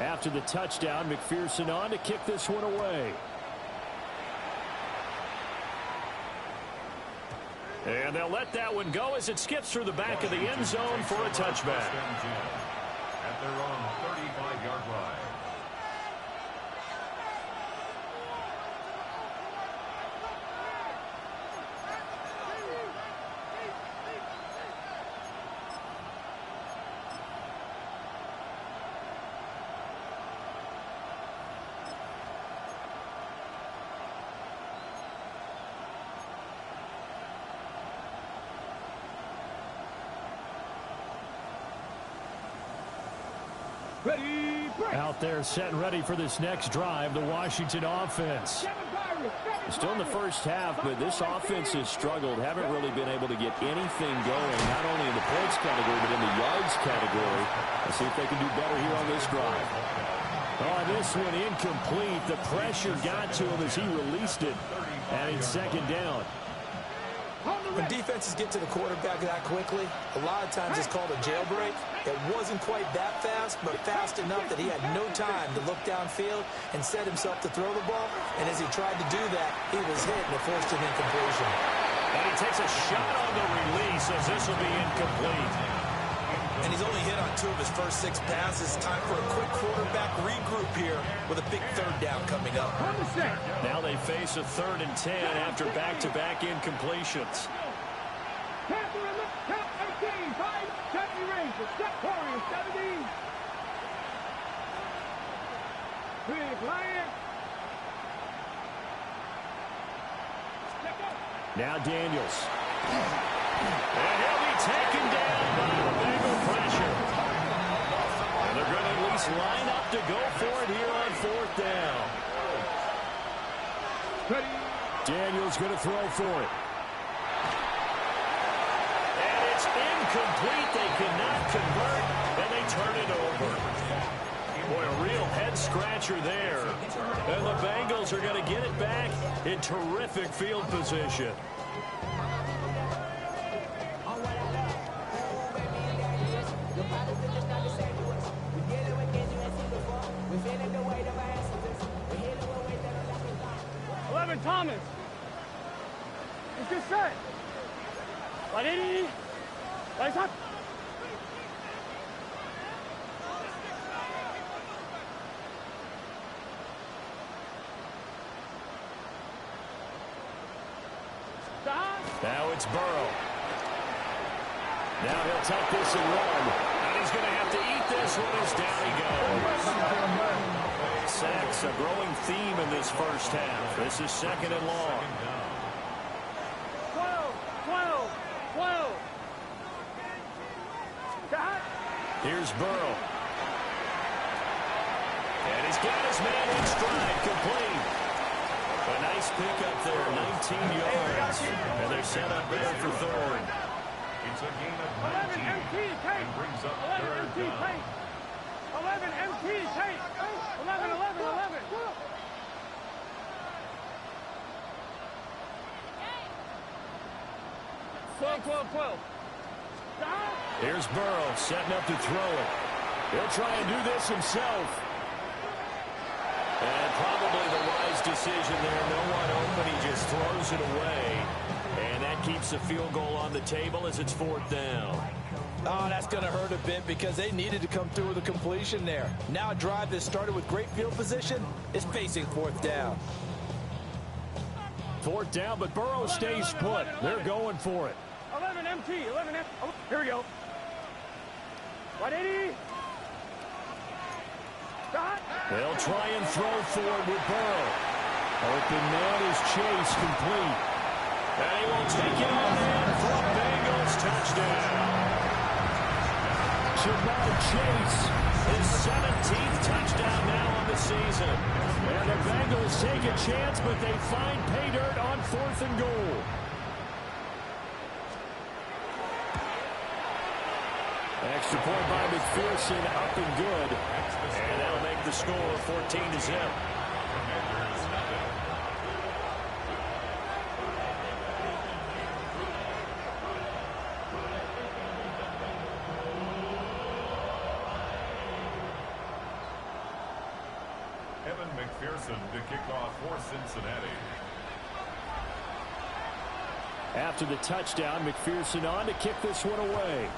After the touchdown, McPherson on to kick this one away. And they'll let that one go as it skips through the back of the end zone for a touchback. At their own 35-yard line. Out there set and ready for this next drive, the Washington offense. Still in the first half, but this offense has struggled. Haven't really been able to get anything going, not only in the points category, but in the yards category. Let's see if they can do better here on this drive. Oh, this one incomplete. The pressure got to him as he released it. And it's second down. When defenses get to the quarterback that quickly, a lot of times it's called a jailbreak. It wasn't quite that fast, but fast enough that he had no time to look downfield and set himself to throw the ball. And as he tried to do that, he was hit and it forced an incompletion. And he takes a shot on the release as this will be incomplete. And he's only hit on 2 of his first 6 passes. Time for a quick quarterback regroup here with a big third down coming up. Now they face a 3rd and 10 after back-to-back incompletions. Now Daniels. And he'll be taken down by the Bengal pressure. And they're going to at least line up to go for it here on 4th down. Daniels going to throw for it. And it's incomplete. They cannot convert, and they turn it over. Boy, a real head-scratcher there. And the Bengals are going to get it back in terrific field position. Thomas. It's just set. Ready? Lights up. Now it's Burrow. Now he'll take this and run. And he's going to have to eat this one as down he goes. Sacks, a growing theme in this first half. This is 2nd and long. 12. Here's Burrow. And he's got his man in stride, complete. A nice pickup there, 19 yards. And they're set up there for 3rd. It's a gain of 19 and brings up 3rd down. 11 MT, take. 11. 12. Here's Burrow setting up to throw it. He'll try and do this himself. And probably the wise decision there. No one open. He just throws it away. And that keeps the field goal on the table as it's 4th down. Oh, that's going to hurt a bit because they needed to come through with a completion there. Now a drive that started with great field position is facing 4th down. 4th down, but Burrow stays put. They're going for it. 11 MT. Oh, here we go. 180. Stop. They'll try and throw for it with Burrow. Open man is Chase, complete. And he will take it on in for a Bengals touchdown. Jamar Chase, his 17th touchdown now on the season. And the Bengals take a chance, but they find pay dirt on 4th and goal. Extra point by McPherson, up and good. And that'll make the score 14-0. McPherson to kick off for Cincinnati. After the touchdown, McPherson on to kick this one away.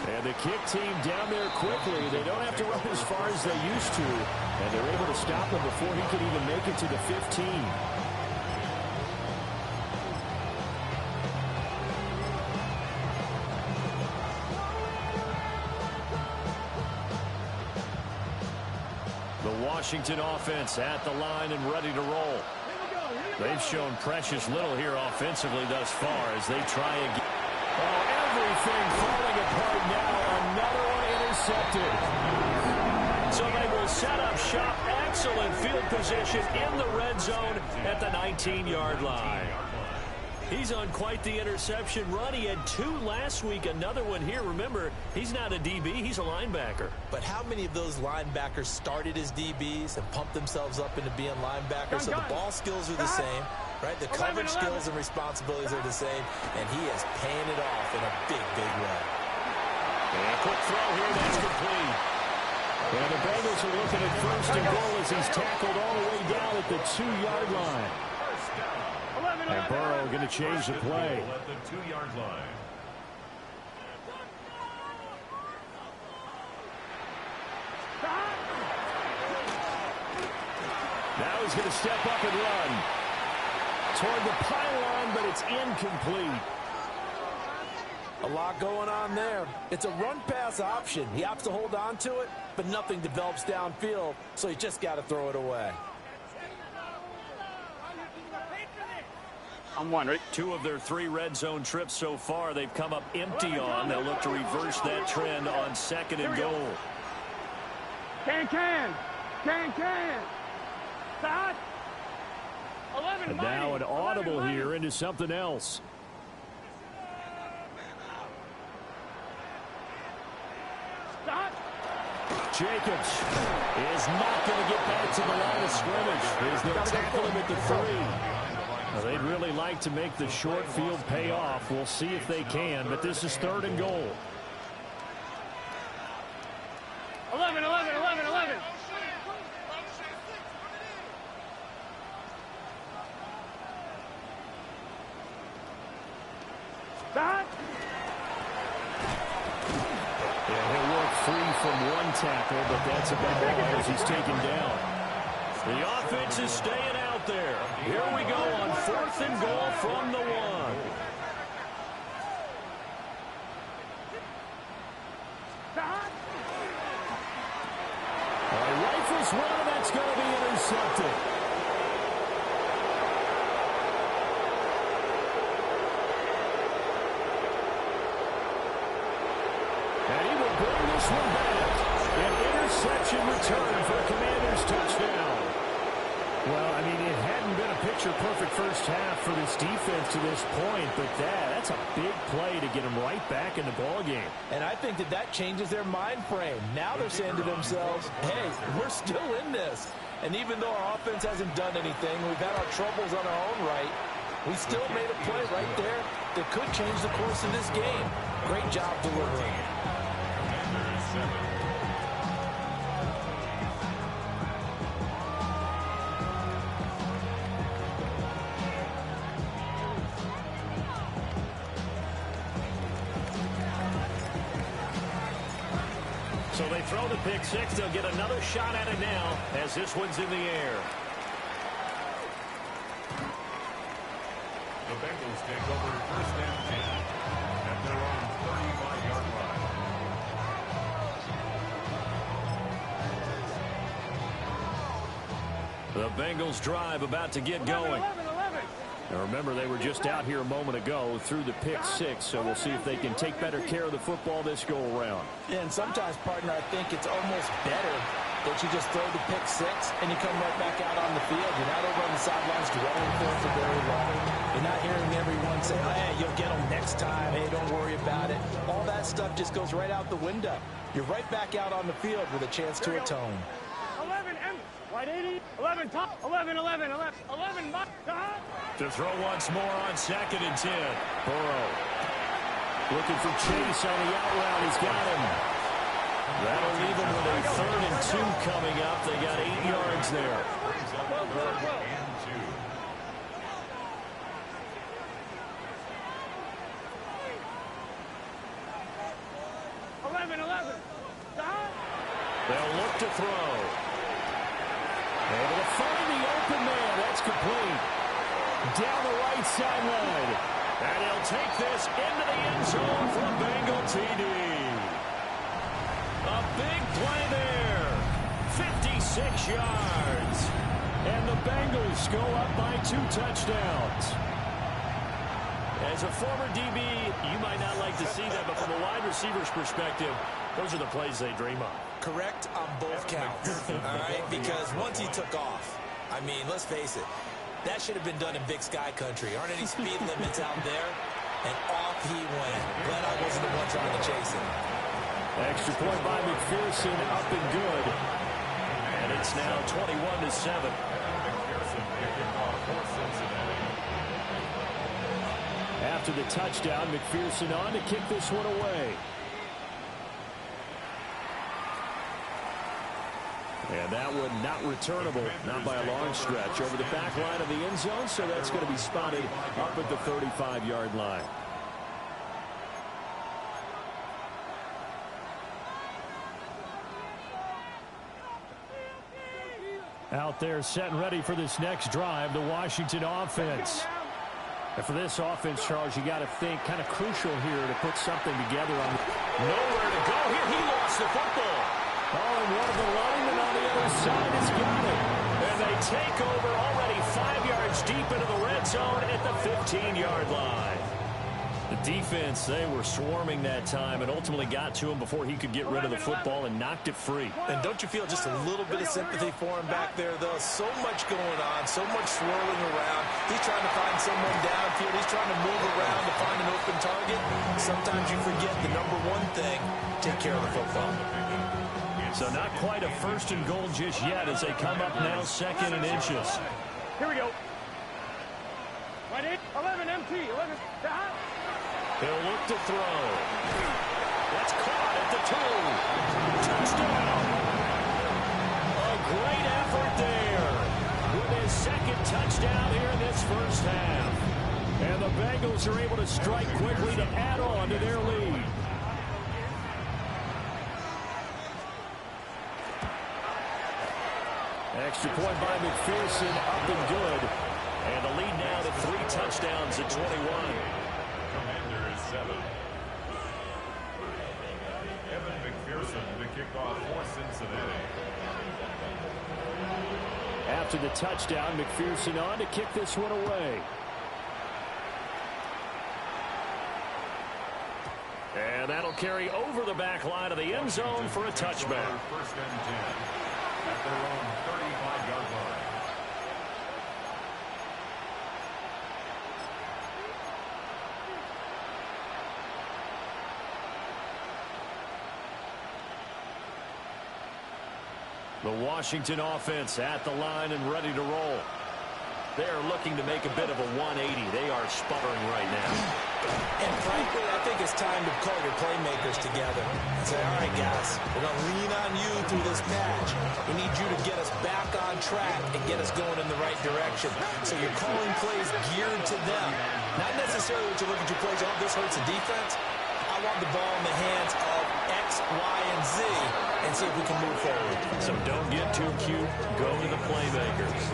And the kick team down there quickly. They don't have to run as far as they used to. And they're able to stop him before he could even make it to the 15. The Washington offense at the line and ready to roll. They've shown precious little here offensively thus far as they try again. Oh, everything falling apart now. Another one intercepted. So they will set up shop. Excellent field position in the red zone at the 19-yard line. He's on quite the interception run. He had 2 last week, another one here. Remember, he's not a DB, he's a linebacker. But how many of those linebackers started as DBs and pumped themselves up into being linebackers? So the ball skills are the same, right? The coverage skills and responsibilities are the same, and he is paying it off in a big, big way. And a quick throw here, that's complete. And the Bengals are looking at first and goal as he's tackled all the way down at the 2-yard line. And Burrow going to change the play. At the 2-yard line. Now he's going to step up and run. Toward the pylon, but it's incomplete. A lot going on there. It's a run-pass option. He opts to hold on to it, but nothing develops downfield, so he just got to throw it away. I'm wondering. 2 of their 3 red zone trips so far, they've come up empty on. They'll look to reverse that trend on 2nd and goal. Can. Stop. 11. And now an audible here into something else. Stop. Jacobs is not going to get back to the line of scrimmage as they'll tackle him at the 3. Well, they'd really like to make the short field pay off. We'll see if they can, but this is 3rd and goal. 11. Stop. Yeah, he'll work free from one tackle, but that's about all as he's taken down. The offense is staying out there. Here we go on 4th and goal from the 1. Rifles one, that's going to be intercepted. And he will bring this one back. An interception return for a Commanders touchdown. Well, I mean, it hadn't been a picture-perfect first half for this defense to this point, but that's a big play to get them right back in the ballgame. And I think that changes their mind frame. Now they're saying to themselves, hey, we're still in this. And even though our offense hasn't done anything, we've had our troubles on our own right, we still made a play right there that could change the course of this game. Great job delivering. So they throw the pick 6. They'll get another shot at it now as this one's in the air. The Bengals take over 1st and 10 at their own 35-yard line. The Bengals drive about to get going. Now remember, they were just out here a moment ago through the pick 6, so we'll see if they can take better care of the football this go-around. And sometimes, partner, I think it's almost better that you just throw the pick 6 and you come right back out on the field. You're not over on the sidelines dwelling for it for very long. You're not hearing everyone say, hey, you'll get them next time. Hey, don't worry about it. All that stuff just goes right out the window. You're right back out on the field with a chance to atone. 11, White 80, 11, top, 11. To throw once more on 2nd and 10. Burrow. Looking for Chase on the out route. He's got him. That'll leave them with a 3rd and 2 coming up. They got 8 yards there. 11. They'll look to throw. Able to find the open man. That's complete. Down the right sideline. And he'll take this into the end zone for a Bengal TD. A big play there. 56 yards. And the Bengals go up by 2 touchdowns. As a former DB, you might not like to see that, but from a wide receiver's perspective, those are the plays they dream of. Correct on both counts, all right? Because once he took off, I mean, let's face it, that should have been done in Big Sky country. Aren't any speed limits out there? And off he went. Glad I wasn't the one trying to chase him. Extra point by McPherson, up and good. And it's now 21-7. After the touchdown, McPherson on to kick this one away. And that one not returnable, not by a long stretch, over the back line of the end zone, so that's going to be spotted up at the 35-yard line. Out there set and ready for this next drive, the Washington offense. And for this offense, Charles, you got to think kind of crucial here to put something together. Nowhere to go here. He lost the football. Oh, and one of the linemen on the other side has got it. And they take over already 5 yards deep into the red zone at the 15-yard line. The defense, they were swarming that time and ultimately got to him before he could get rid of the football and knocked it free. And don't you feel just a little bit of sympathy for him back there, though? So much going on, so much swirling around. He's trying to find someone downfield. He's trying to move around to find an open target. Sometimes you forget the number one thing, take care of the football. So not quite a 1st and goal just yet as they come up now 2nd and inches. Here we go. Right 11 MT. 11. He'll look to throw. That's caught at the 2. Touchdown. A great effort there with his 2nd touchdown here in this first half. And the Bengals are able to strike quickly to add on to their lead. Extra point by McPherson, up and good. And the lead now to 3 touchdowns at 21. Commander is 7. Evan McPherson to kick off for Cincinnati. After the touchdown, McPherson on to kick this one away. And that'll carry over the back line of the end zone for a touchback. 1st and 10 at their own 35-yard line. The Washington offense at the line and ready to roll. They're looking to make a bit of a 180. They are sputtering right now. And frankly, I think it's time to call your playmakers together and say, all right, guys, we're going to lean on you through this patch. We need you to get us back on track and get us going in the right direction. So you're calling plays geared to them. Not necessarily what you look at your plays, oh, this hurts the defense. I want the ball in the hands of X, Y, and Z and see if we can move forward. So don't get too cute. Go to the playmakers.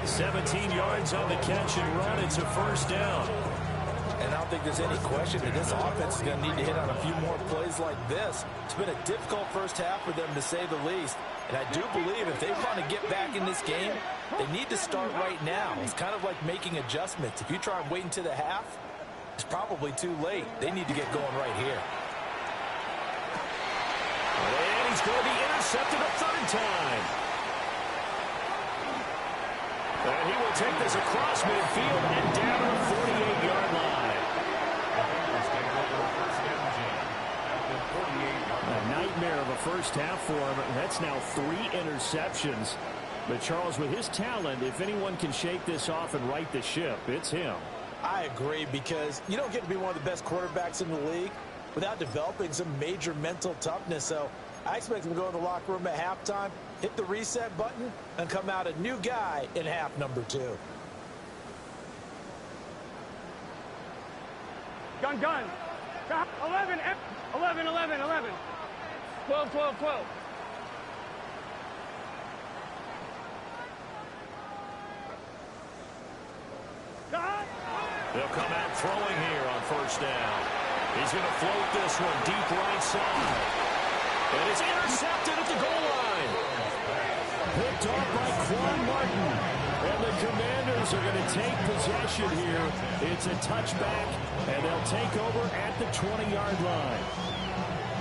17 yards on the catch and run. It's a 1st down. And I don't think there's any question that this offense is going to need to hit on a few more plays like this. It's been a difficult first half for them, to say the least. And I do believe if they want to get back in this game, they need to start right now. It's kind of like making adjustments. If you try and wait until the half, it's probably too late. They need to get going right here. And he's going to be intercepted a 3rd time. And he will take this across midfield and down to the 48-yard line. A nightmare of a first half for him. That's now 3 interceptions. But Charles, with his talent, if anyone can shake this off and right the ship, it's him. I agree, because you don't get to be one of the best quarterbacks in the league without developing some major mental toughness. So I expect him to go in the locker room at halftime, hit the reset button, and come out a new guy in half number 2. Gun. 11, 11. 12. They'll come out throwing here on first down. He's going to float this one deep right side. And it's intercepted at the goal line. Picked off by Quan Martin. And the Commanders are going to take possession here. It's a touchback, and they'll take over at the 20-yard line.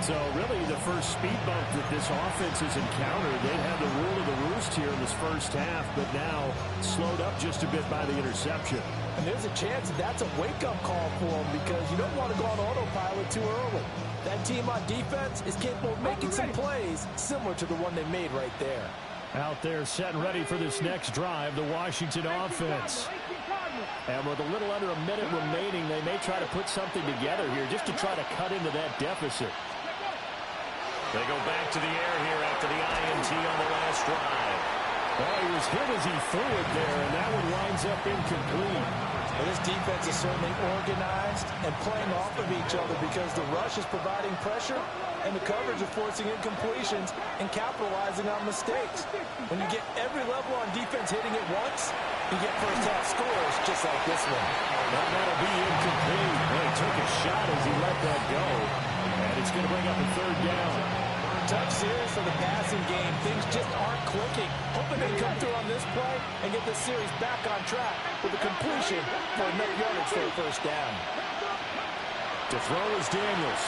So really the first speed bump that this offense has encountered. They've had the rule of the roost here in this first half, but now slowed up just a bit by the interception. And there's a chance that that's a wake-up call for them, because you don't want to go on autopilot too early. That team on defense is capable of making some plays similar to the one they made right there. Out there set and ready for this next drive, the Washington offense. And with a little under a minute remaining, they may try to put something together here just to try to cut into that deficit. They go back to the air here after the INT on the last drive. Well, he was hit as he threw it there, and that one winds up incomplete. Well, this defense is certainly organized and playing off of each other, because the rush is providing pressure and the coverage is forcing incompletions and capitalizing on mistakes. When you get every level on defense hitting it once, you get first half scores just like this one. That'll be incomplete. Well, he took a shot as he let that go. And it's going to bring up a third down. Tough series for the passing game. Things just aren't clicking. Hoping they come through on this play and get this series back on track with a completion for enough yardage for a first down. To throw is Daniels.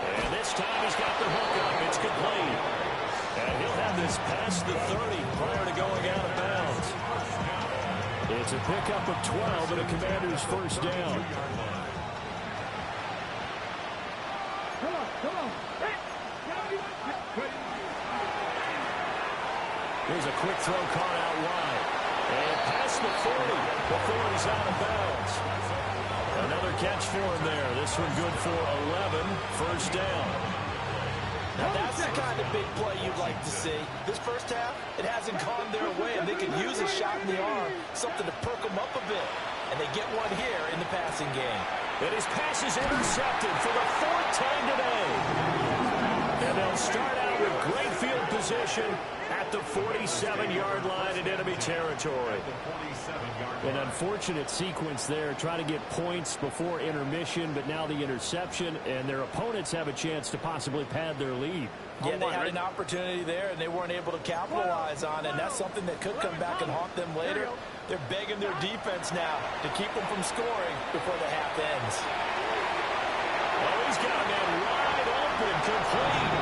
And this time he's got the hook up. It's complete. And he'll have this past the 30 prior to going out of bounds. It's a pickup of 12 and a Commander's first down. Come on. Here's a quick throw caught out wide. And past the 40 before he's out of bounds. Another catch for him there. This one good for 11. First down. Now that's the kind of big play you'd like to see. This first half, it hasn't gone their way, and they could use a shot in the arm, something to perk them up a bit. And they get one here in the passing game. And his pass is intercepted for the fourth time today. And they'll start out with great field position at the 47-yard line in enemy territory. An unfortunate sequence there, trying to get points before intermission, but now the interception, and their opponents have a chance to possibly pad their lead. Yeah, they had an opportunity there, and they weren't able to capitalize on it, and that's something that could come back and haunt them later. They're begging their defense now to keep them from scoring before the half ends. Oh, he's got a man wide open, complete.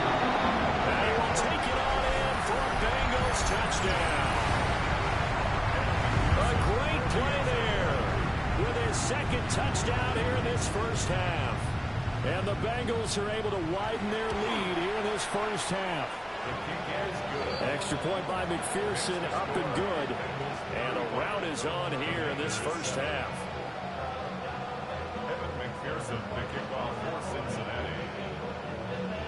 And he will take it on in for a Bengals touchdown. A great play there with his second touchdown here in this first half. And the Bengals are able to widen their lead here in this first half. Extra point by McPherson, up and good. And a rout is on here in this first half. McPherson, the kickoff for Cincinnati.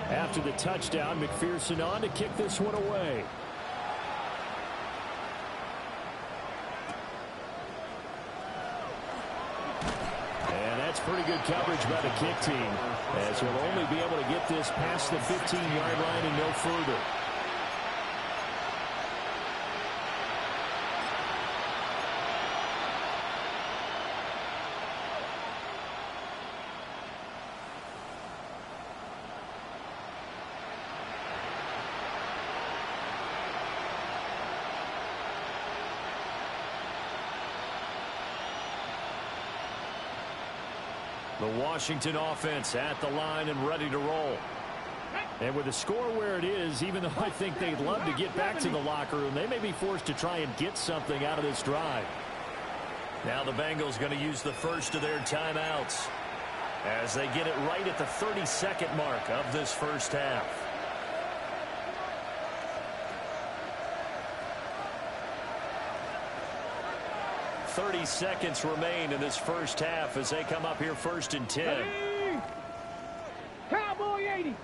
After the touchdown, McPherson on to kick this one away. And that's pretty good coverage by the kick team, as he'll only be able to get this past the 15-yard line and no further. The Washington offense at the line and ready to roll. And with the score where it is, even though I think they'd love to get back to the locker room, they may be forced to try and get something out of this drive. Now the Bengals going to use the first of their timeouts as they get it right at the 30-second mark of this first half. 30 seconds remain in this first half as they come up here 1st and 10. Ready? Cowboy 80.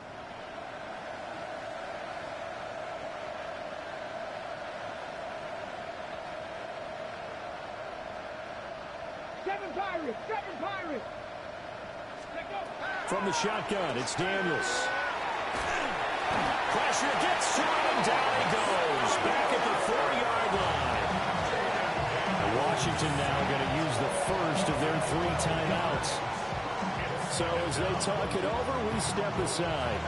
Seven Pirates. From the shotgun, it's Daniels. Pressure gets to him, and down he goes. Back at the 4-yard line. Washington now going to use the first of their 3 timeouts. So as they talk it over, we step aside.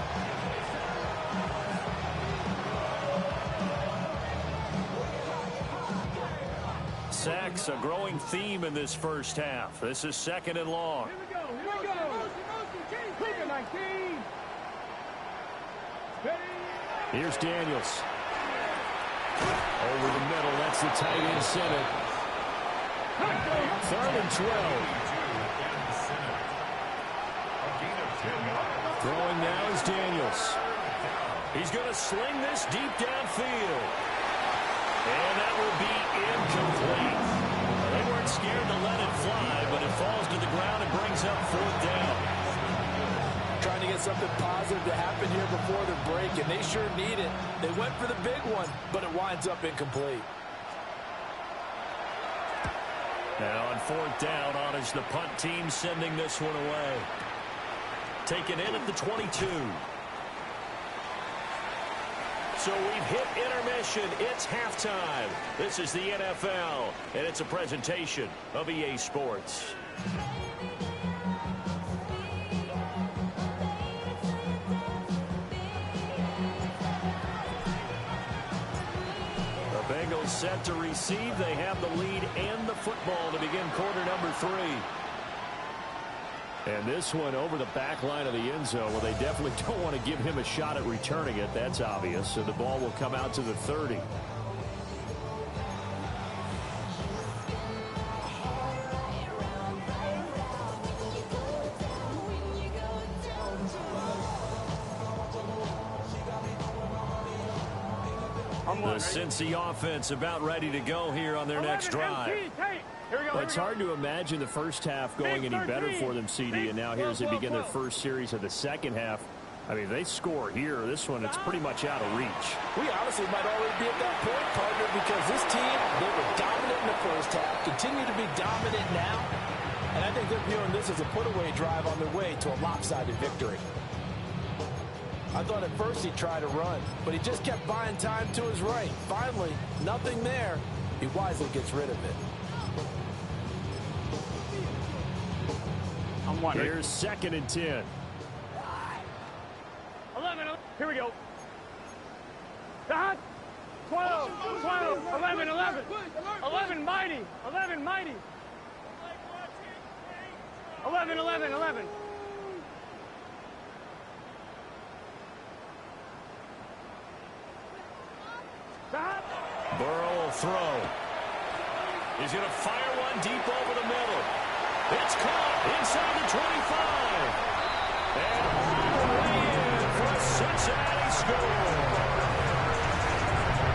Sacks, a growing theme in this first half. This is 2nd and long. Here we go. Cleveland 19. Here's Daniels. Over the middle, that's the tight end center. 3rd and 12. Throwing now is Daniels. He's going to sling this deep downfield. And that will be incomplete. They weren't scared to let it fly, but it falls to the ground and brings up 4th down. Trying to get something positive to happen here before the break, and they sure need it. They went for the big one, but it winds up incomplete. Now on 4th down, on is the punt team sending this one away. Taken in at the 22. So we've hit intermission. It's halftime. This is the NFL, and it's a presentation of EA Sports. Bengals set to receive. They have the lead and the football to begin quarter number 3. And this one over the back line of the end zone. Well, they definitely don't want to give him a shot at returning it. That's obvious. So the ball will come out to the 30. The Cincy offense about ready to go here on their next drive. Well, it's hard to imagine the first half going any better for them, CD, and now here as they begin their first series of the second half. I mean, if they score here, this one, it's pretty much out of reach. We honestly might already be at that point, partner, because this team, they were dominant in the first half, continue to be dominant now, and I think they're viewing this as a put-away drive on their way to a lopsided victory. I thought at first he'd try to run, but he just kept buying time to his right. Finally, nothing there. He wisely gets rid of it. Here's 2nd and 10. 11. Here we go. 12, 11, 11, mighty, 11, mighty. 11. Burrow will throw. He's going to fire one deep over the middle. It's caught inside the 25. And all the way in for a Cincinnati score.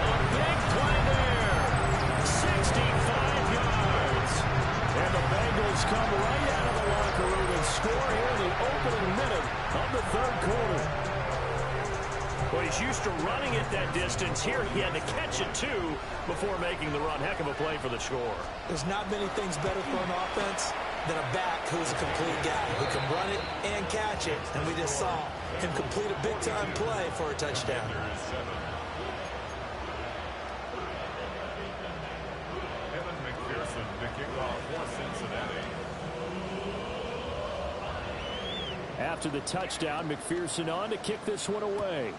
A big play there. 65 yards. And the Bengals come right out of the locker room and score here in the opening minute of the 3rd quarter. Well, he's used to running it that distance. Here he had to catch it, too, before making the run. Heck of a play for the score. There's not many things better for an offense than a back who's a complete guy who can run it and catch it. And we just saw him complete a big-time play for a touchdown. Evan McPherson to kick off for Cincinnati. After the touchdown, McPherson on to kick this one away.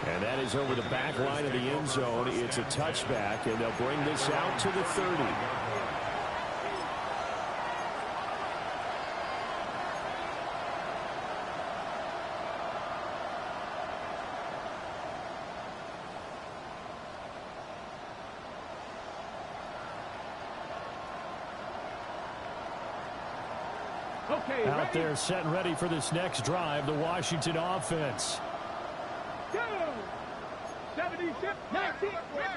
And that is over the back line of the end zone. It's a touchback, and they'll bring this out to the 30. Okay, out there set and ready for this next drive, the Washington offense. Go! 70, 19.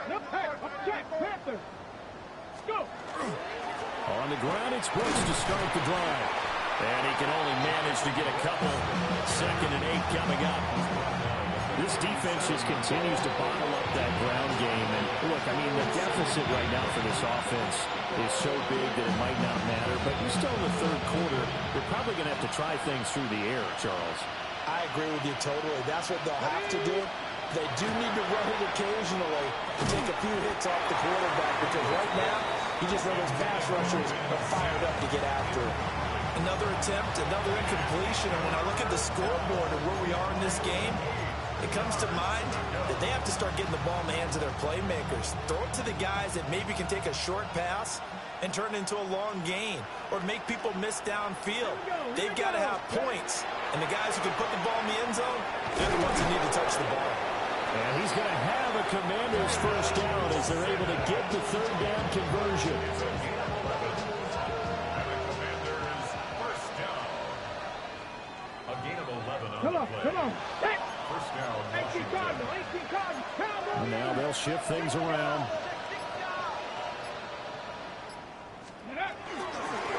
No, hey, check, Panther. Let's go. On the ground, it's Brooks to start the drive. And he can only manage to get a couple. 2nd and 8 coming up. This defense just continues to bottle up that ground game. And look, I mean, the deficit right now for this offense is so big that it might not matter. But you're still in the 3rd quarter. They're probably going to have to try things through the air, Charles. I agree with you totally. That's what they'll have to do. They do need to run it occasionally to take a few hits off the quarterback, because right now, you just know those pass rushers are fired up to get after it. Another attempt, another incompletion, and when I look at the scoreboard and where we are in this game, it comes to mind that they have to start getting the ball in the hands of their playmakers. Throw it to the guys that maybe can take a short pass and turn it into a long gain, or make people miss downfield. They've got to have points, and the guys who can put the ball in the end zone, they're the ones who need to touch the ball. And he's going to have a Commanders first down as they're able to get the 3rd down conversion. A gain of 11 on Come the on, play. come on. Hey. First down, 18 Washington. Cardinal, 18 Cardinal. Cowboys. And now they'll shift things around.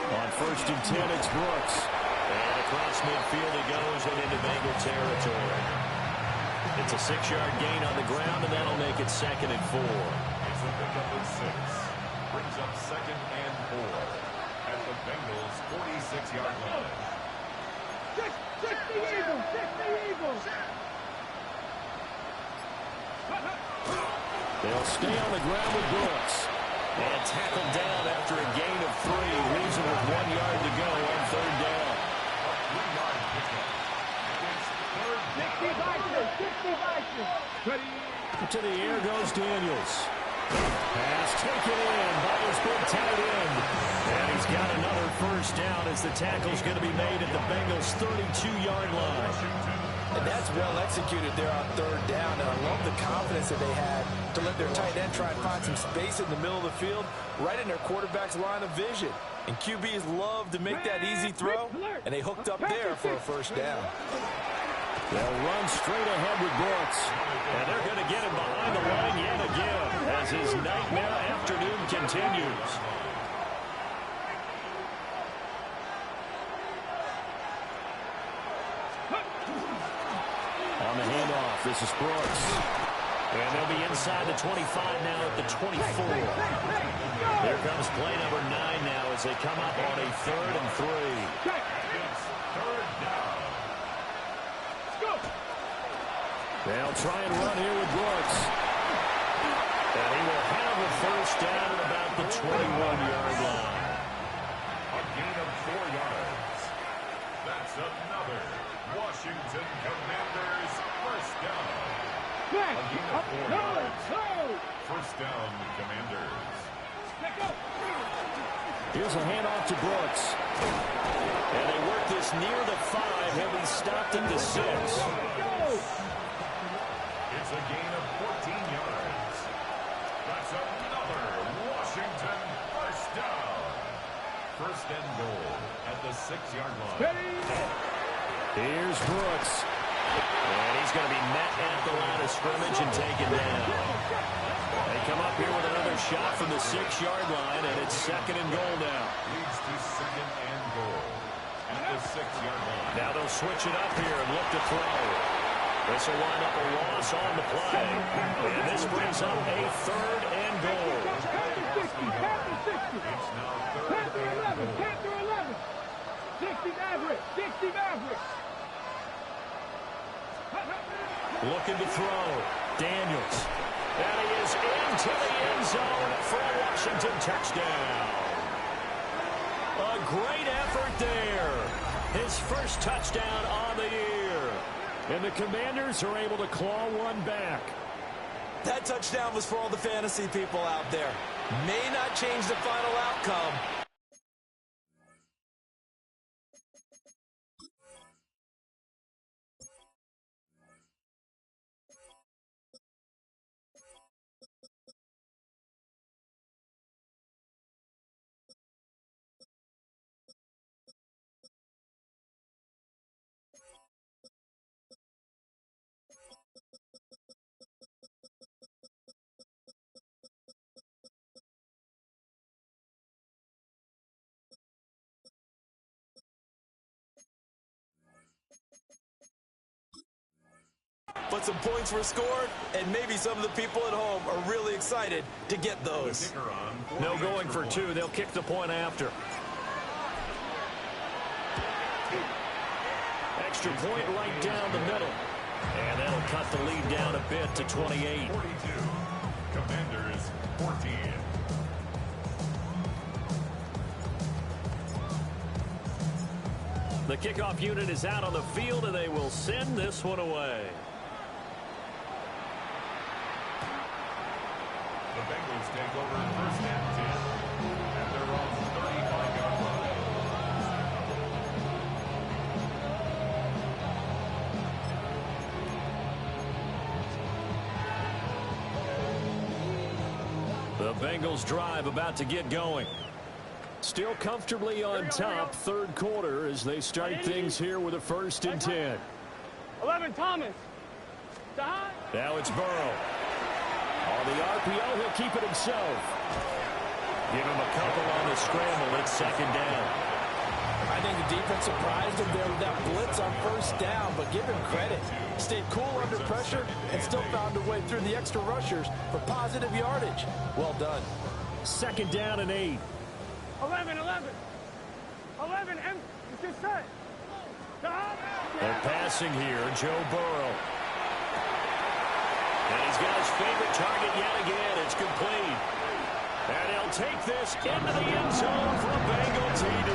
On 1st and 10, it's Brooks. And across midfield he goes and into Bengal territory. It's a 6-yard gain on the ground, and that'll make it 2nd and 4. It's a pickup of 6. Brings up 2nd and 4 at the Bengals' 46-yard line. Six the Eagles. 6 the Eagles. They'll stay on the ground with Brooks. And tackled down after a gain of 3, losing with 1 yard to go on 3rd down. A 3-yard pickup. It's 3rd down. 60 Vikings. To the air goes Daniels. Pass taken in by his big tight end. And he's got another first down as the tackle's going to be made at the Bengals' 32-yard line. And that's well executed there on 3rd down. And I love the confidence that they had to let their tight end try and find some space in the middle of the field, right in their quarterback's line of vision. And QBs love to make that easy throw, and they hooked up there for a first down. They'll run straight ahead with Brooks. And they're going to get him behind the line yet again as his nightmare afternoon continues. On the handoff, this is Brooks. And they'll be inside the 25 now at the 24. Here comes play number 9 now as they come up on a 3rd and 3. It's 3rd down. They'll try and run here with Brooks. And he will have a first down at about the 21-yard line. A gain of 4 yards. That's another Washington Commanders first down. A gain of 4 yards. First down, Commanders. Here's a handoff to Brooks. And they work this near the 5. He'll be stopped at the 6. It's a gain of 14 yards. That's another Washington first down. First and goal at the 6-yard line. Here's Brooks. And he's going to be met at the line of scrimmage and taken down. They come up here with another shot from the 6-yard line, and it's 2nd and goal now. Leads to 2nd and goal at the 6-yard line. Now they'll switch it up here and look to throw. This will wind up a loss on the play. And this brings up a 3rd and goal. It's now 3rd and goal. 60 Maverick. 60 Maverick. Looking to throw. Daniels. And he is into the end zone for a Washington touchdown. A great effort there. His first touchdown on the year. And the Commanders are able to claw one back. That touchdown was for all the fantasy people out there. May not change the final outcome, But some points were scored, and maybe some of the people at home are really excited to get those. No going for two. They'll kick the point after. Extra point right down the middle. And that'll cut the lead down a bit to 28. 42. Commanders 14. The kickoff unit is out on the field, and they will send this one away. The Bengals take over first and 10 at their own 35-yard line. The Bengals drive about to get going. Still comfortably on top, third quarter, as they start things here with a 1st and 10. 11, Thomas. Now it's Burrow. On the RPO, he'll keep it himself. Give him a couple on the scramble. It's 2nd down. I think the defense surprised him there with that blitz on 1st down, but give him credit. Stayed cool under pressure and still found a way through the extra rushers for positive yardage. Well done. 2nd down and 8. 11, 11. 11, it's just set. They're passing here, Joe Burrow. And he's got his favorite target yet again. It's complete. And he'll take this into the end zone for a Bengal TD.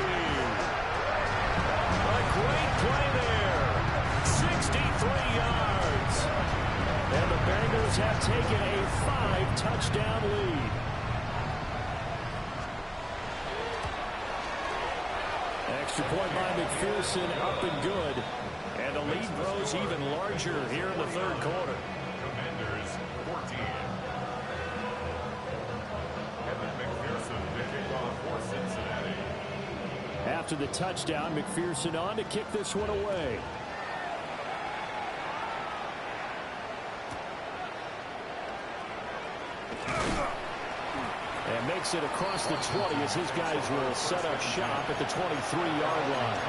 A great play there. 63 yards. And the Bengals have taken a 5-touchdown lead. Extra point by McPherson, up and good. And the lead grows even larger here in the 3rd quarter. Commanders 14. Evan McPherson picking off for Cincinnati. After the touchdown, McPherson on to kick this one away. And makes it across the 20 as his guys will set up shop at the 23-yard line.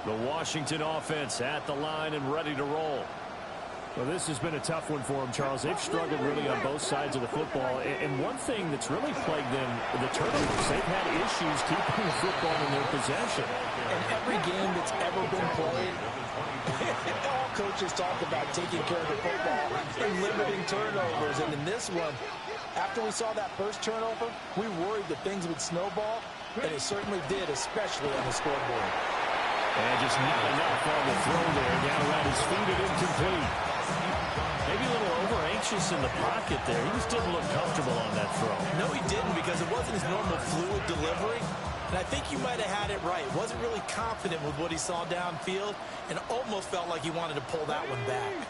The Washington offense at the line and ready to roll. Well, this has been a tough one for them, Charles. They've struggled really on both sides of the football. And one thing that's really plagued them, the turnovers. They've had issues keeping the football in their possession. In every game that's ever been played, all coaches talk about taking care of the football and limiting turnovers. And in this one, after we saw that first turnover, we worried that things would snowball, and it certainly did, especially on the scoreboard. And just not enough on the throw there. Down around his feet and incomplete. Maybe a little over-anxious in the pocket there. He just didn't look comfortable on that throw. No, he didn't, because it wasn't his normal fluid delivery. And I think you might have had it right. Wasn't really confident with what he saw downfield and almost felt like he wanted to pull that one back.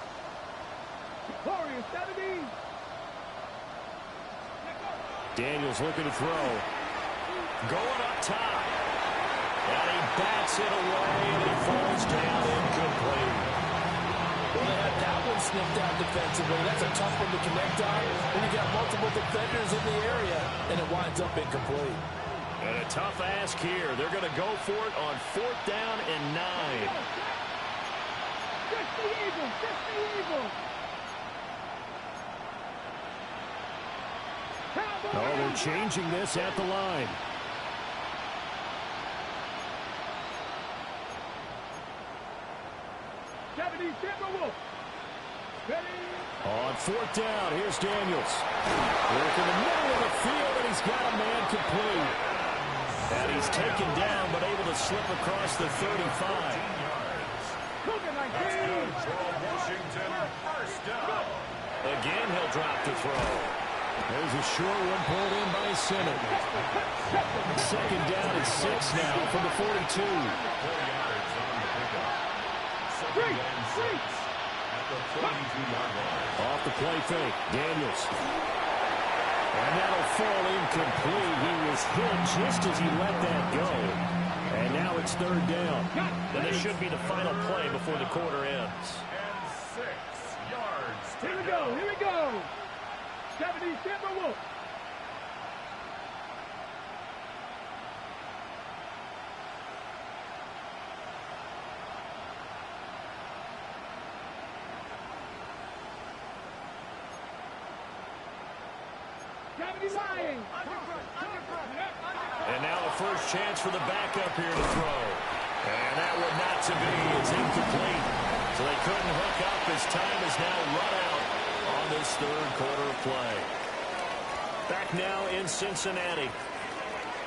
Daniels looking to throw. Going up top. And he bats it away, and it falls down incomplete. Well, they had that one sniffed out defensively. That's a tough one to connect on when you got multiple defenders in the area, and it winds up incomplete. And a tough ask here. They're going to go for it on 4th down and 9. Just the Eagles, just the Eagles. Oh, they're changing this at the line. On 4th down, here's Daniels. Work in the middle of the field, and he's got a man complete. And he's taken down, but able to slip across the 35. Washington first down. Again, he'll drop the throw. There's a short one pulled in by Simmons. 2nd down and 6 now from the 42. 4 yards on the pickup. 2nd and 6 at the 22-yard line. Off the play fake, Daniels. And that'll fall incomplete. He was hit just as he let that go. And now it's third down. And this should be the final play before the quarter ends. And 6 yards. Here we go. Here we go. 70, Timberwolves. And now the first chance for the backup here to throw. And that one not to be. It's incomplete. So they couldn't hook up as time is now run out on this third quarter of play. Back now in Cincinnati.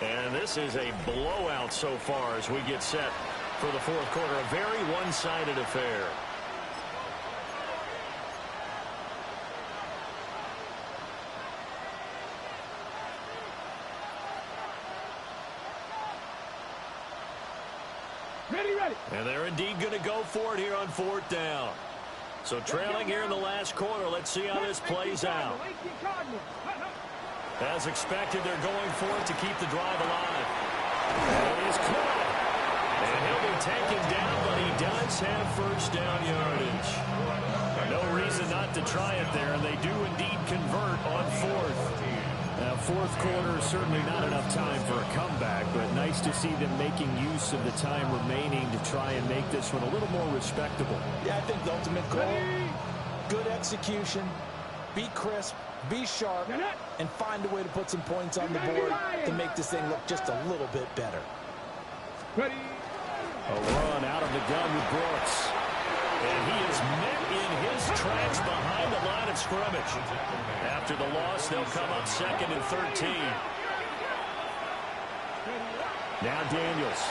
And this is a blowout so far as we get set for the fourth quarter. A very one-sided affair. And they're indeed going to go for it here on fourth down. So trailing here in the last quarter. Let's see how this plays out. As expected, they're going for it to keep the drive alive. And he's caught. And he'll be taken down, but he does have first down yardage. No reason not to try it there, and they do indeed convert on fourth. Now, fourth quarter, certainly not enough time for a comeback, but nice to see them making use of the time remaining to try and make this one a little more respectable. Yeah, I think the ultimate goal, good execution, be crisp, be sharp, and find a way to put some points on the board to make this thing look just a little bit better. Ready. A run out of the gun with Brooks. And he is met in his tracks behind the line of scrimmage. After the loss, they'll come up second and 13. Now Daniels.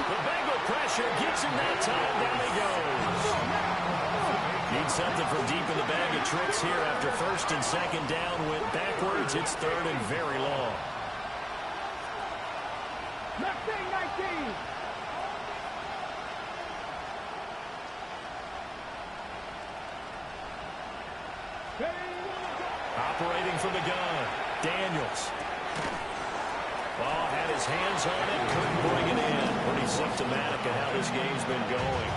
The Bengal pressure gets him that time. Down he goes. Needs something from deep in the bag of tricks here after first and second down went backwards. It's third and very long. 19. Operating from the gun, Daniels. Ball had his hands on it, couldn't bring it in. Pretty symptomatic of how this game's been going.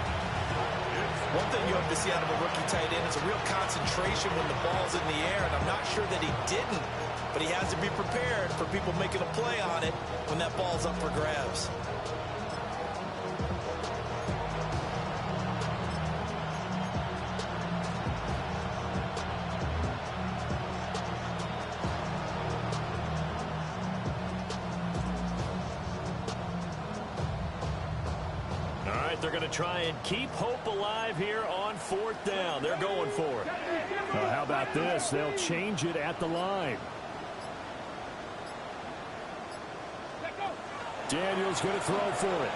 One thing you hope to see out of a rookie tight end is a real concentration when the ball's in the air, and I'm not sure that he didn't, but he has to be prepared for people making a play on it when that ball's up for grabs. They're going to try and keep hope alive here on fourth down. They're going for it. Well, how about this? They'll change it at the line. Daniels going to throw for it.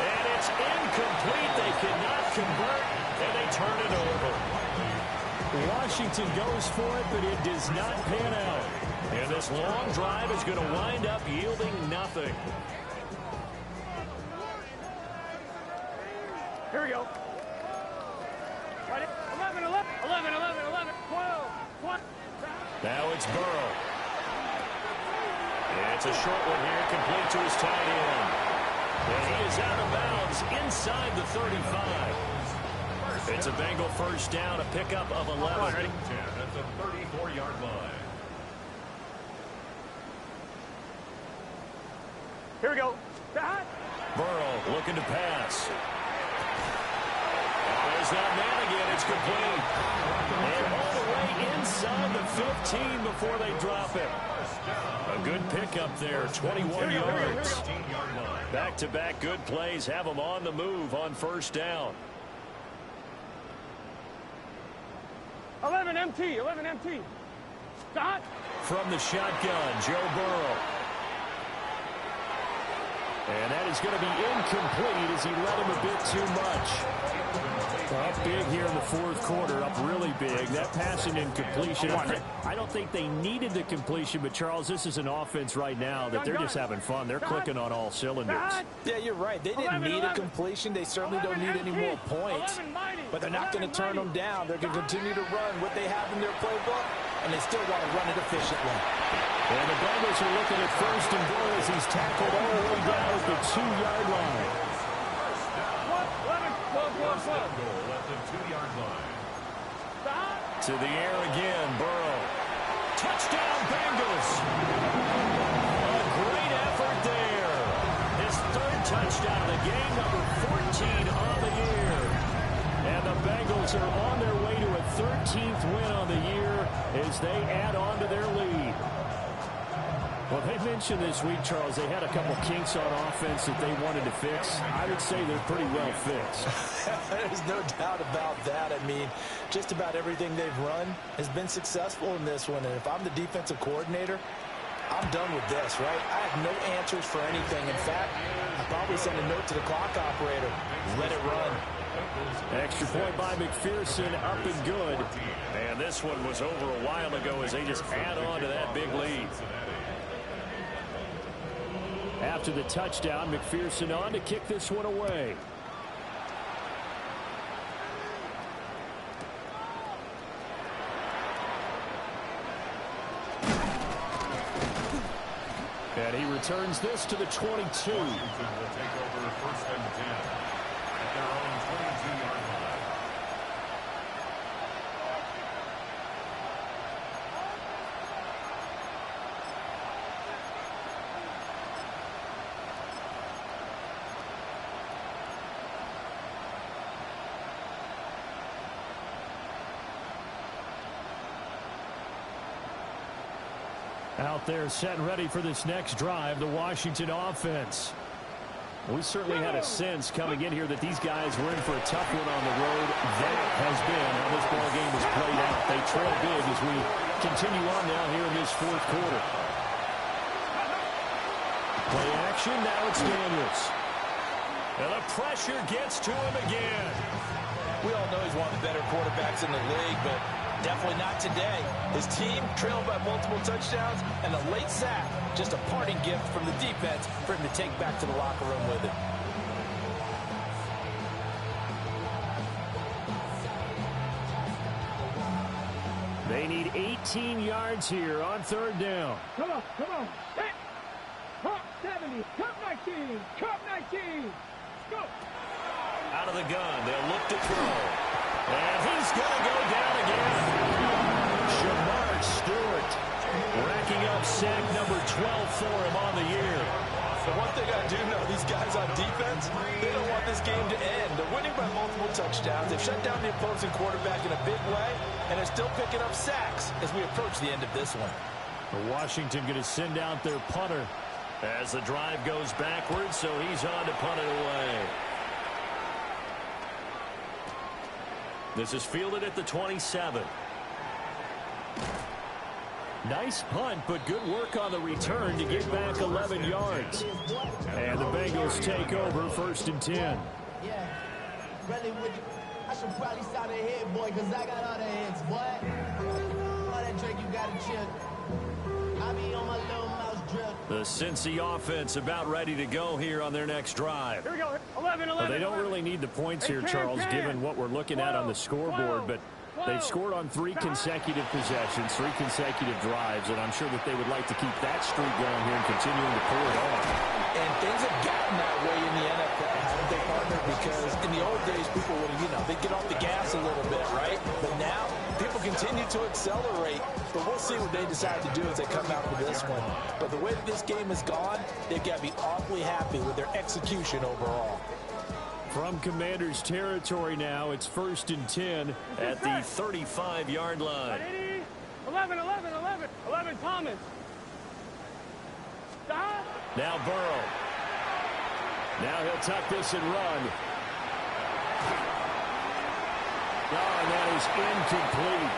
And it's incomplete. They cannot convert, and they turn it over. Washington goes for it, but it does not pan out. And this long drive is going to wind up yielding nothing. Here we go. 11, 12, 1. Now it's Burrow. And it's a short one here, complete to his tight end. And he is out of bounds inside the 35. It's a Bengal first down, a pickup of 11. At the 34-yard line. Here we go. Burrow looking to pass. There's that man again. It's complete. And all the way inside the 15 before they drop it. A good pickup there, 21 yards. Back-to-back good plays have them on the move on first down. 11 MT. Stop. From the shotgun, Joe Burrow. And that is going to be incomplete as he let him a bit too much. Up big here in the fourth quarter, up really big. That passing incompletion. I don't think they needed the completion, but Charles, this is an offense right now that they're just having fun. They're clicking on all cylinders. Yeah, you're right. They didn't need a completion. They certainly don't need any more points. But they're not going to turn them down. They're going to continue to run what they have in their playbook. and they still want to run it efficiently. And the Bengals are looking at first and goal as he's tackled all the way down at the 2-yard line. Goal at the 2-yard line. To the air again, Burrow. Touchdown, Bengals. A great effort there. His third touchdown of the game, number 14 on the year. And the Bengals are on their way to a 13th win on the year as they add on to their lead. Well, they mentioned this week, Charles, they had a couple kinks on offense that they wanted to fix. I would say they're pretty well fixed. There's no doubt about that. I mean, just about everything they've run has been successful in this one. And if I'm the defensive coordinator, I'm done with this, right? I have no answers for anything. In fact, I'll probably send a note to the clock operator. Let it run. Extra point by McPherson, up and good. And this one was over a while ago as they just add on to that big lead. After the touchdown, McPherson on to kick this one away. And he returns this to the 22. Washington will take over first and 10 at their own 22-yard line. Out there set and ready for this next drive, the Washington offense. We certainly had a sense coming in here that these guys were in for a tough one on the road. That has been how this ball game has played out. They trail big as we continue on now here in this fourth quarter. Play action, now it's Daniels. And the pressure gets to him again. We all know he's one of the better quarterbacks in the league, but definitely not today. His team trailed by multiple touchdowns, and a late sack, just a parting gift from the defense for him to take back to the locker room with him. They need 18 yards here on third down. Come on. Hit. Cup 70. Cup 19. Cup 19. Go. Out of the gun, they'll look to throw. And he's going to go down again. Shamar Stewart racking up sack number 12 for him on the year. The one thing I do know, these guys on defense, they don't want this game to end. They're winning by multiple touchdowns. They've shut down the opposing quarterback in a big way, and they're still picking up sacks as we approach the end of this one. Washington going to send out their punter. As the drive goes backwards, so he's on to punt it away. This is fielded at the 27. Nice punt, but good work on the return to get back 11 yards. And the Bengals take over first and 10. Yeah, really, I should probably sound a head, boy, because I got all the heads, boy. All that drink you got to chill. I be on my little mouse drip. The Cincy offense about ready to go here on their next drive. Here we go. 11. Well, they don't really need the points here, Charles, given what we're looking at on the scoreboard, but they've scored on 3 consecutive possessions, 3 consecutive drives, and I'm sure that they would like to keep that streak going here and continuing to pull it off. And things have gotten that way in the NFL, haven't they, partner? Because in the old days, people would, they'd get off the gas a little bit, right? But now, people continue to accelerate. But we'll see what they decide to do as they come out with this one. But the way that this game has gone, they've got to be awfully happy with their execution overall. From Commander's territory now, it's first and 10 at the 35-yard line. 11. 11, Thomas. Stop. Now Burrow. Now he'll tuck this and run. Oh, and that is incomplete.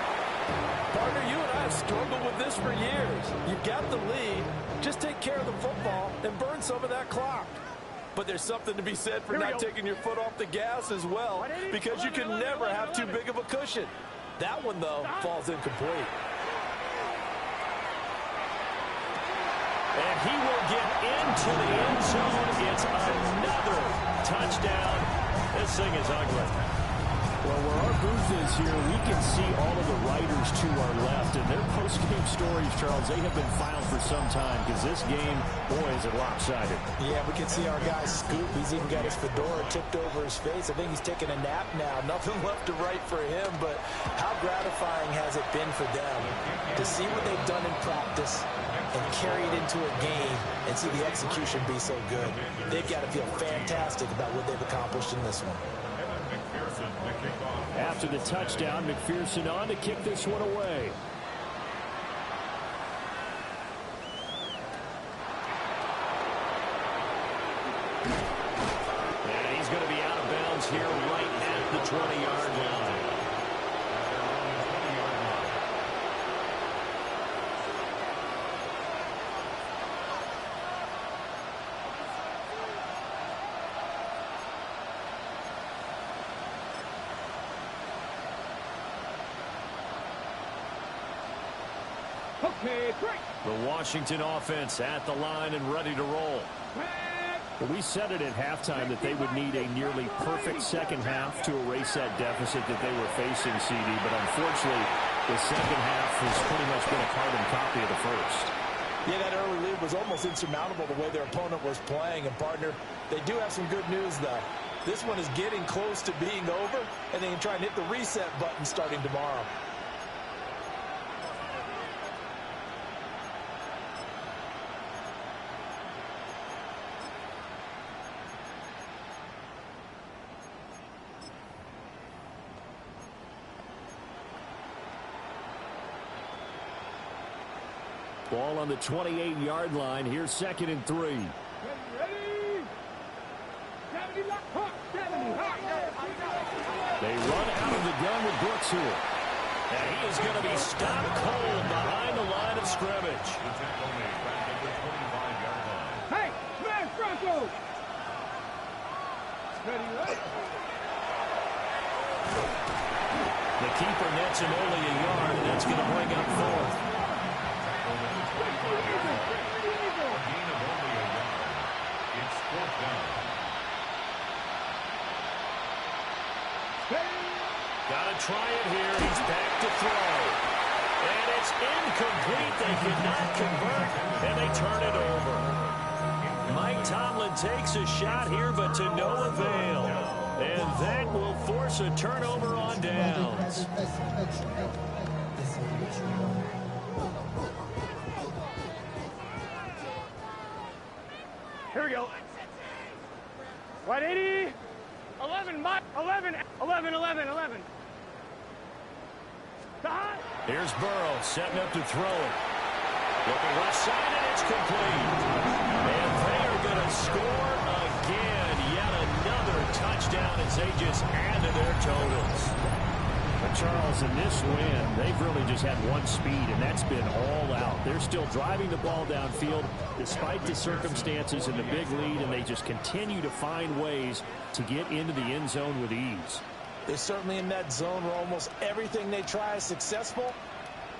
Partner, you and I have struggled with this for years. You've got the lead. Just take care of the football and burn some of that clock. But there's something to be said for not taking your foot off the gas as well, because you can never have too big of a cushion. That one, though, falls incomplete. And he will get into the end zone. It's another touchdown. This thing is ugly. Well, where our booth is here, we can see all of the writers to our left, and their post-game stories, Charles, they have been filed for some time because this game, boy, is it lopsided. Yeah, we can see our guy Scoop. He's even got his fedora tipped over his face. I think he's taking a nap now. Nothing left to write for him, but how gratifying has it been for them to see what they've done in practice and carry it into a game and see the execution be so good. They've got to feel fantastic about what they've accomplished in this one. After the touchdown, McPherson on to kick this one away. And he's going to be out of bounds here right at the 20-yard line. Okay, break. The Washington offense at the line and ready to roll. Well, we said it at halftime that they would need a nearly perfect second half to erase that deficit that they were facing, CD. But unfortunately, the second half has pretty much been a carbon copy of the first. Yeah, that early lead was almost insurmountable the way their opponent was playing. And, partner, they do have some good news, though. This one is getting close to being over, and they can try and hit the reset button starting tomorrow. Ball on the 28-yard line. Here's 2nd and 3. Ready? 70, hot, 70, hot. They run out of the gun with Brooks here. And he is going to be stopped cold behind the line of scrimmage. Hey, man, Franco. Ready? The keeper nets him only a yard, and that's going to bring up 4th. Got to try it here. He's back to throw. And it's incomplete. They cannot convert, and they turn it over. Mike Tomlin takes a shot here, but to no avail. And that will force a turnover on downs. Here we go. 180. 11, 11. Here's Burrow setting up to throw it. Looking left side, and it's complete. And they are going to score again. Yet another touchdown as they just add to their totals. But Charles, in this win, they've really just had one speed, and that's been all out. They're still driving the ball downfield despite the circumstances and the big lead, and they just continue to find ways to get into the end zone with ease. They're certainly in that zone where almost everything they try is successful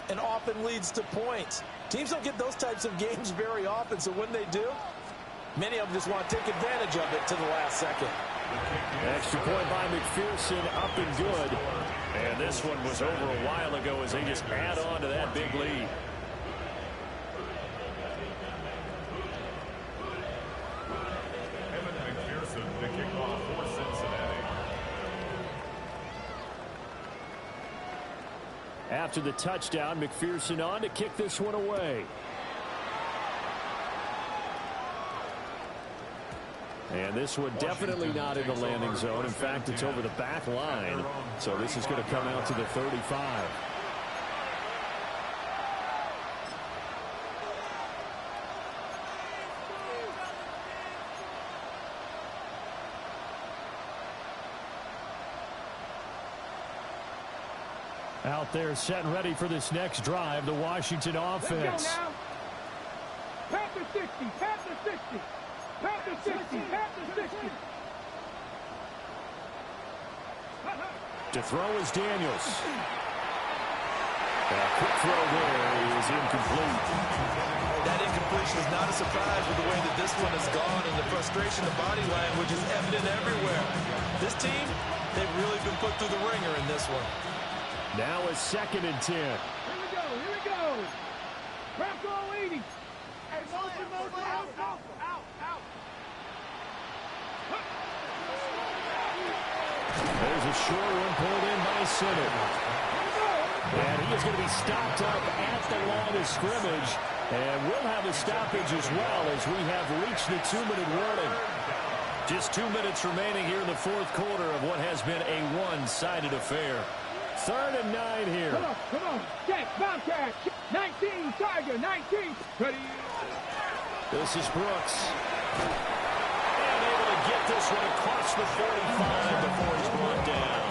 and often leads to points. Teams don't get those types of games very often, so when they do, many of them just want to take advantage of it to the last second. Extra point by McPherson, up and good. And this one was over a while ago as they just add on to that big lead. McPherson to kick off for Cincinnati. After the touchdown, McPherson on to kick this one away. And this one definitely not in the landing zone. In fact, it's over the back line. So this is going to come out to the 35. Out there set and ready for this next drive, the Washington offense. Let's go now. Pass the 60, pass the 60. Pass the 60, pass the 60. To throw is Daniels. A quick throw there is incomplete. That incompletion is not a surprise with the way that this one has gone, and the frustration, the body language is evident everywhere. This team, They've really been put through the ringer in this one. Now a 2nd and 10. Here we go. Bronco 80. Hey, motion, out. There's a short one pulled in by Center. And he is going to be stopped up at the line of scrimmage. And we'll have a stoppage as well as we have reached the 2-minute warning. Just 2 minutes remaining here in the 4th quarter of what has been a one-sided affair. 3rd and 9 here. Come on. Check, Bobcat. 19, Tiger, 19. Ready. This is Brooks. And able to get this one across the 45 before he's brought down.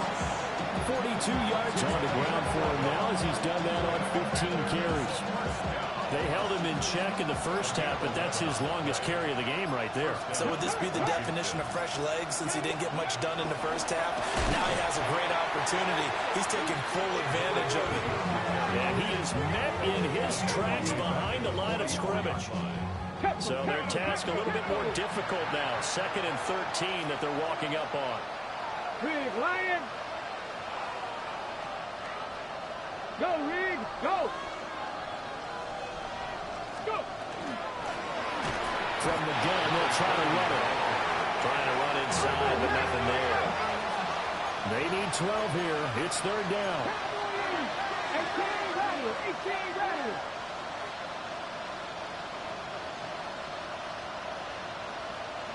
42 yards on the ground for him now as he's done that on 15 carries. They held him in check in the first half, but that's his longest carry of the game right there. So would this be the definition of fresh legs since he didn't get much done in the first half? Now he has a great opportunity. He's taking full advantage of it. And he is met in his tracks behind the line of scrimmage. So their task a little bit more difficult now. 2nd and 13 that they're walking up on. Rig, Lion. Go, Rig, go. From the gun, they'll try to run it. Trying to run inside, but nothing there. They need 12 here. It's 3rd down. 18 ready.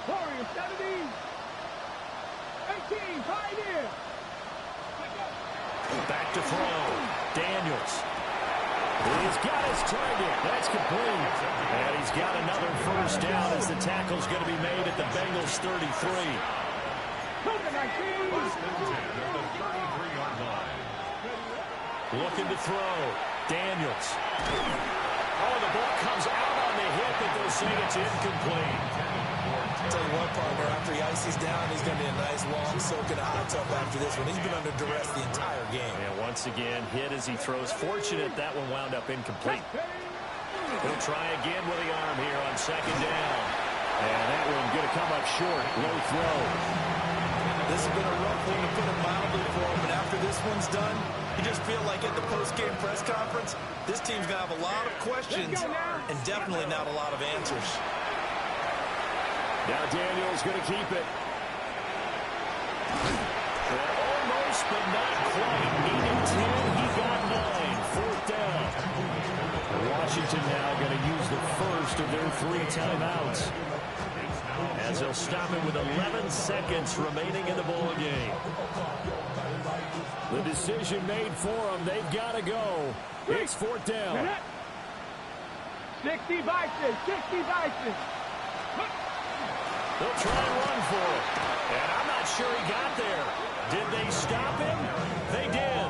Warrior 70. 18, Pioneer. Back to throw. Daniels. He's got his target. That's complete. And he's got another first down as the tackle's going to be made at the Bengals 33. Looking to throw. Daniels. Oh, the ball comes out on the hit, but they'll say it's incomplete. I'll tell you what, partner, after he ices down, he's going to be a nice long soak in a hot tub after this one. He's been under duress the entire game. And once again, hit as he throws. Fortunate that one wound up incomplete. He'll try again with the arm here on 2nd down. And that one going to come up short. Low throw. This has been a rough one to put it mildly for him. And after this one's done, you just feel like at the post-game press conference, this team's going to have a lot of questions and definitely not a lot of answers. Now Daniels going to keep it. Almost, but not quite. Needed 10, he got 9. 4th down. Washington now going to use the first of their 3 timeouts, as they'll stop it with 11 seconds remaining in the ball game. The decision made for them. They've got to go. It's 4th down. 60 Bison, 60 Bison. They'll try and run for it. And I'm not sure he got there. Did they stop him? They did.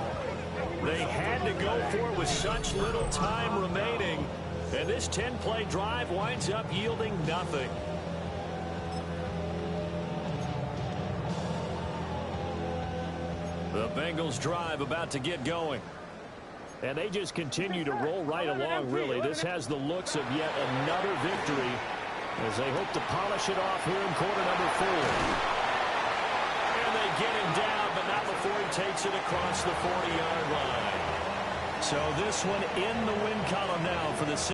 They had to go for it with such little time remaining. And this 10-play drive winds up yielding nothing. The Bengals drive about to get going. And they just continue to roll right along, really. This has the looks of yet another victory as they hope to polish it off here in quarter number 4. And they get him down, but not before he takes it across the 40-yard line. So this one in the win column now for the